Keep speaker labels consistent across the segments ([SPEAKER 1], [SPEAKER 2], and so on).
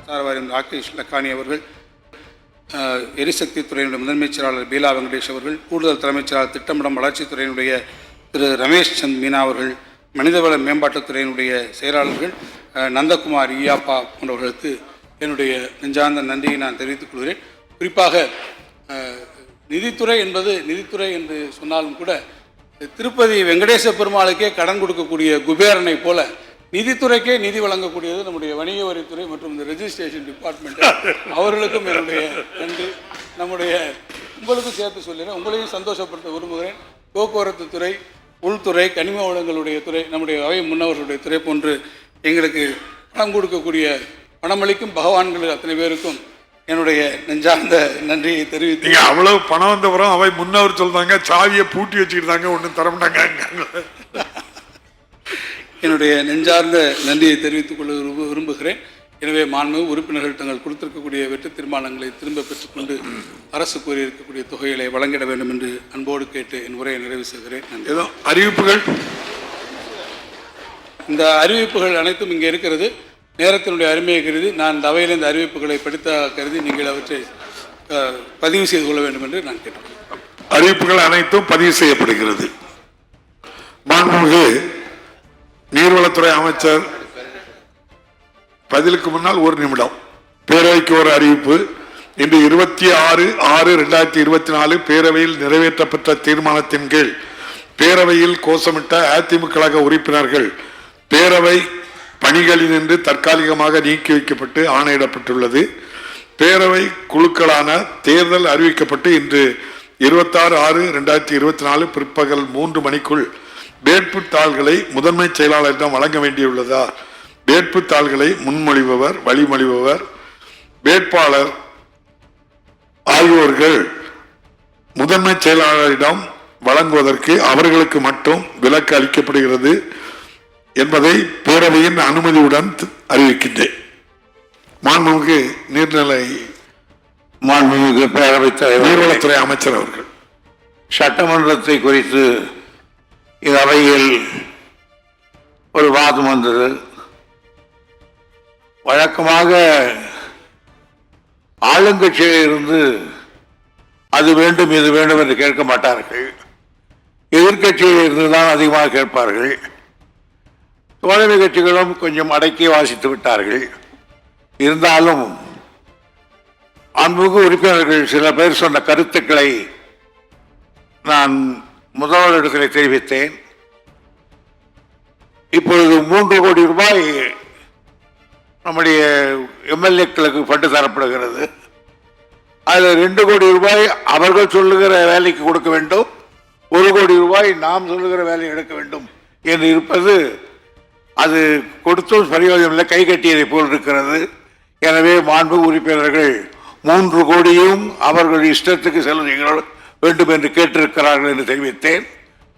[SPEAKER 1] சாரவாரியம் ராகேஷ் லக்கானி அவர்கள், எரிசக்தி துறையினுடைய முதன்மைச் செயலாளர் பீலா வெங்கடேஷ் அவர்கள், கூடுதல் தலைமைச் செயலாளர் திட்டமிடம் வளர்ச்சித்துறையினுடைய திரு ரமேஷ் சந்த் மீனா அவர்கள், மனிதவள மேம்பாட்டுத்துறையினுடைய செயலாளர்கள் நந்தகுமார் ஈயாப்பா போன்றவர்களுக்கு என்னுடைய நெஞ்சார்ந்த நன்றியை நான் தெரிவித்துக் கொள்கிறேன். குறிப்பாக நிதித்துறை என்பது நிதித்துறை என்று சொன்னாலும் கூட திருப்பதி வெங்கடேச பெருமாளுக்கே கடன் கொடுக்கக்கூடிய குபேரனை போல நிதித்துறைக்கே நிதி வழங்கக்கூடியது நம்முடைய வணிக வரித்துறை மற்றும் இந்த ரெஜிஸ்ட்ரேஷன் டிபார்ட்மெண்ட். அவர்களுக்கும் என்னுடைய நன்றி. நம்முடைய உங்களுக்கும் சேர்த்து சொல்லிடுறேன், உங்களையும் சந்தோஷப்படுத்த விரும்புகிறேன். போக்குவரத்து துறை, உள்துறை, கனிம வளங்களுடைய துறை, நம்முடைய அவை முன்னவர்களுடைய துறை போன்று எங்களுக்கு பணம் கொடுக்கக்கூடிய பணமளிக்கும் பகவான்கள் அத்தனை பேருக்கும் என்னுடைய நெஞ்சார்ந்த நன்றியை தெரிவித்து.
[SPEAKER 2] அவ்வளவு பணம் வந்தவரும் அவை முன்னவர் சொல்றாங்க, சாவியை பூட்டி வச்சுக்கிட்டாங்க, ஒன்றும் தரமாட்டாங்க.
[SPEAKER 1] என்னுடைய நெஞ்சார்ந்த நன்றியை தெரிவித்துக் கொள்ள விரும்புகிறேன். எனவே மாண்புமிகு உறுப்பினர்கள் தங்கள் கொடுத்திருக்கக்கூடிய வெற்றி தீர்மானங்களை திரும்ப பெற்றுக்கொண்டு அரசு கோரியிருக்கக்கூடிய தொகைகளை வழங்கிட வேண்டும் என்று அன்போடு கேட்டு என் உரையை நிறைவு செய்கிறேன்.
[SPEAKER 2] ஏதோ அறிவிப்புகள்,
[SPEAKER 1] இந்த அறிவிப்புகள் அனைத்தும் இங்கே இருக்கிறது. நேரத்தினுடைய அருமையை கருதி நான் இந்த அவையில் இந்த அறிவிப்புகளை படித்த கருதி நீங்கள் அவற்றை பதிவு செய்து கொள்ள வேண்டும் என்று நான் கேட்டுக்கொள்கிறேன்.
[SPEAKER 2] அறிவிப்புகள் அனைத்தும் பதிவு செய்யப்படுகிறது. மாண்புமிகு நீர்வளத்துறை அமைச்சர் பதிலுக்கு முன்னால் ஒரு நிமிடம். பேரவைக்கு ஒரு அறிவிப்பு. இன்று 26/6/2024 பேரவையில் நிறைவேற்றப்பட்ட தீர்மானத்தின் கீழ் பேரவையில் கோஷமிட்ட அதிமுக கழக உறுப்பினர்கள் பேரவை பணிகளினின்று தற்காலிகமாக நீக்கி வைக்கப்பட்டு ஆணையிடப்பட்டுள்ளது. பேரவை குழுக்களான தேர்தல் அறிவிக்கப்பட்டு இன்று 26/6/2024 பிற்பகல் 3 மணிக்குள் வேட்புத்தாள்களை முதன்மை செயலாளரிடம் வழங்க வேண்டியுள்ளதா? வேட்புத்தாள்களை முன்மொழிபவர், வழிமொழிபவர், வேட்பாளர் ஆகியோர்கள் முதன்மை செயலாளரிடம் வழங்குவதற்கு அவர்களுக்கு மட்டும் விலக்கு அளிக்கப்படுகிறது என்பதை பேரவையின் அனுமதியுடன் அறிவிக்கின்றேன். மாண்புமிகு
[SPEAKER 3] மாண்புமிகு பேரவைத் தலைவர்,
[SPEAKER 2] நீர்வளத்துறை அமைச்சர் அவர்கள்
[SPEAKER 3] சட்டமன்றத்தை குறித்து இந்த அவையில் ஒரு வாதம் வந்தது. வழக்கமாக ஆளுங்கட்சியில் இருந்து அது வேண்டும் இது வேண்டும் என்று கேட்க மாட்டார்கள். எதிர்கட்சியில் இருந்துதான் அதிகமாக கேட்பார்கள். தோழமை கட்சிகளும் கொஞ்சம் அடக்கி வாசித்து விட்டார்கள். இருந்தாலும் அன்புமிகு உறுப்பினர்கள் சில பேர் சொன்ன கருத்துக்களை நான் முதல்வரிடத்தில் தெரிவித்தேன். இப்பொழுது 3 கோடி ரூபாய் நம்முடைய எம்எல்ஏக்களுக்கு ஃபண்டு தரப்படுகிறது. அதில் 2 கோடி ரூபாய் அவர்கள் சொல்லுகிற வேலைக்கு கொடுக்க வேண்டும், 1 கோடி ரூபாய் நாம் சொல்லுகிற வேலையை எடுக்க வேண்டும் என்று இருப்பது அது கொடுத்தும் பிரயோஜனம் இல்லை, கை கட்டியதை போல் இருக்கிறது. எனவே மாண்பு உறுப்பினர்கள் 3 கோடியும் அவர்கள் இஷ்டத்துக்கு செலவு வேண்டும் என்று கேட்டிருக்கிறார்கள் என்று தெரிவித்தேன்.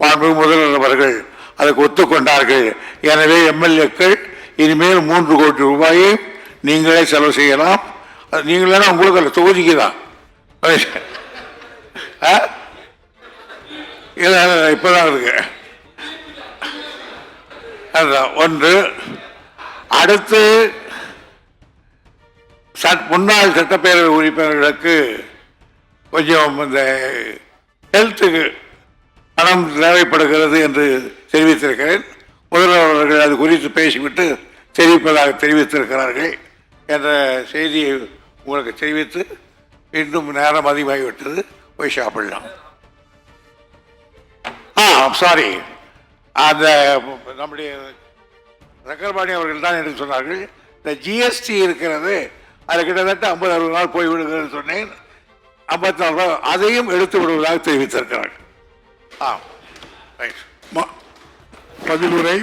[SPEAKER 3] மாண்பு முதல்வர் அவர்கள் அதுக்கு ஒத்துக்கொண்டார்கள். எனவே எம்எல்ஏக்கள் இனிமேல் 3 கோடி ரூபாயை நீங்களே செலவு செய்யலாம். நீங்களே உங்களுக்கு அந்த தொகுதிக்கு தான் இப்பதான் இருக்கு. அதுதான் ஒன்று. அடுத்து முன்னாள் சட்டப்பேரவை உறுப்பினர்களுக்கு கொஞ்சம் இந்த ஹெல்த்துக்கு பணம் தேவைப்படுகிறது என்று தெரிவித்திருக்கிறேன். முதல்வர் அவர்கள் அது குறித்து பேசிவிட்டு தெரிவிப்பதாக தெரிவித்திருக்கிறார்கள் என்ற செய்தியை உங்களுக்கு தெரிவித்து, இன்னும் நேரம் அதிகமாகிவிட்டது, போய் சாப்பிடலாம். சாரி, அந்த நம்முடைய ரக்கர்பாணி அவர்கள் தான் என்று சொன்னார்கள். இந்த ஜிஎஸ்டி இருக்கிறது, அதில் கிட்டத்தட்ட 50-60 நாள் போய்விடுகிறது சொன்னேன். 54 நாள் அதையும் எடுத்து விடுவதாக தெரிவித்திருக்கிறார்கள். பதிலுரை